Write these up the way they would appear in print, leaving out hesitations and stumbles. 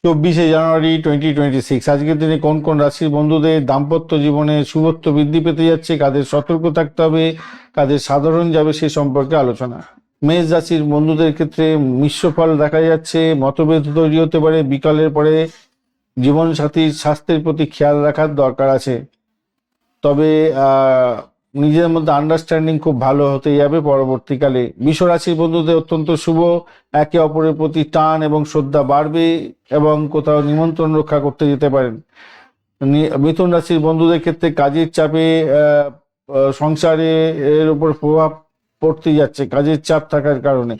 24 জানুয়ারি 2026 আজকের দিনে কোন কোন রাশির বন্ধুদের দাম্পত্য জীবনে শুভত্ব বৃদ্ধি পেতে যাচ্ছে, কাদের সতর্ক থাকতে হবে, কাদের সাধারণ যাবে সে সম্পর্কে আলোচনা। মেষ রাশির বন্ধুদের ক্ষেত্রে মিশ্র ফল দেখা যাচ্ছে, মতভেদ তৈরি হতে পারে, বিকালের পরে জীবনসাথীর স্বাস্থ্যের প্রতি খেয়াল রাখার দরকার আছে। তবে নিজের মধ্যে আন্ডারস্ট্যান্ডিং খুব ভালো হতে যাবে পরবর্তীকালে। বৃষ রাশির বন্ধুদের অত্যন্ত শুভ, একে অপরের প্রতি টান এবং শ্রদ্ধা বাড়বে এবং কোথাও নিমন্ত্রণ রক্ষা করতে যেতে পারেন। মিথুন রাশির বন্ধুদের ক্ষেত্রে কাজের চাপে সংসারে এর উপর প্রভাব পড়তে যাচ্ছে, কাজের চাপ থাকার কারণে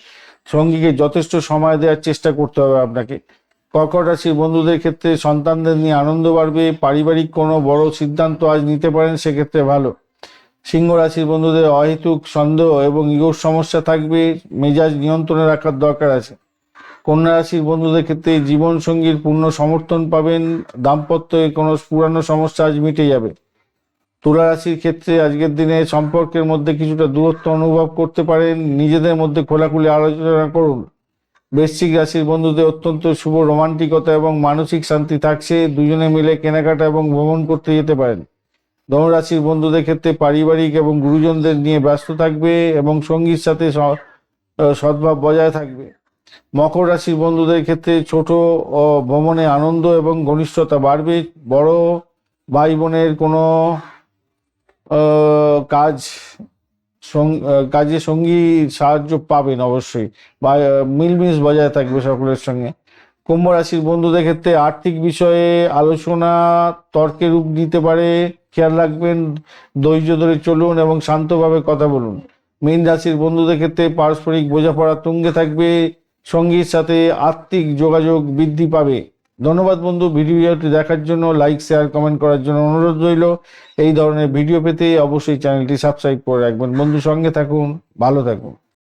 সঙ্গীকে যথেষ্ট সময় দেওয়ার চেষ্টা করতে হবে আপনাকে। কর্কট রাশির বন্ধুদের ক্ষেত্রে সন্তানদের নিয়ে আনন্দ বাড়বে, পারিবারিক কোনো বড় সিদ্ধান্ত আজ নিতে পারেন, সেক্ষেত্রে ভালো। সিংহ রাশির বন্ধুদের অহেতুক সন্দেহ এবং ইগোর সমস্যা থাকবে, মেজাজ নিয়ন্ত্রণে রাখার দরকার আছে। কন্যা রাশির বন্ধুদের ক্ষেত্রে জীবন সঙ্গীর পূর্ণ সমর্থন পাবেন, দাম্পত্যে কোনো পুরানো সমস্যা আজ মিটে যাবে। তুলা রাশির ক্ষেত্রে আজকের দিনে সম্পর্কের মধ্যে কিছুটা দূরত্ব অনুভব করতে পারেন, নিজেদের মধ্যে খোলাখুলি আলোচনা করুন। বৃশ্চিক রাশির বন্ধুদের অত্যন্ত শুভ রোমান্টিকতা এবং মানসিক শান্তি থাকছে, দুজনে মিলে কেনাকাটা এবং ভ্রমণ করতে যেতে পারেন। ধনুরাশির বন্ধুদের ক্ষেত্রে পারিবারিক এবং গুরুজনদের নিয়ে ব্যস্ত থাকবে এবং সঙ্গীর সাথে সদ্ভাব বজায় থাকবে। মকর রাশির বন্ধুদের ক্ষেত্রে ছোট ভ্রমণে আনন্দ এবং ঘনিষ্ঠতা বাড়বে, বড় ভাই বোনের কোনো কাজ কাজে সঙ্গী সাহায্য পাবেন অবশ্যই, বা মিলমিশ বজায় থাকবে সকলের সঙ্গে। কুম্ভ রাশির বন্ধুদের ক্ষেত্রে আর্থিক বিষয়ে আলোচনা তর্কে রূপ নিতে পারে, খেয়াল রাখবেন, ধৈর্য ধরে চলুন এবং শান্তভাবে কথা বলুন। মীন রাশির বন্ধুদের ক্ষেত্রে পারস্পরিক বোঝাপড়া তুঙ্গে থাকবে, সঙ্গীর সাথে আত্মিক যোগাযোগ বৃদ্ধি পাবে। ধন্যবাদ বন্ধু, ভিডিওটি দেখার জন্য, লাইক শেয়ার কমেন্ট করার জন্য অনুরোধ রইল। এই ধরনের ভিডিও পেতে অবশ্যই চ্যানেলটি সাবস্ক্রাইব করে রাখবেন। বন্ধু সঙ্গে থাকুন, ভালো থাকুন।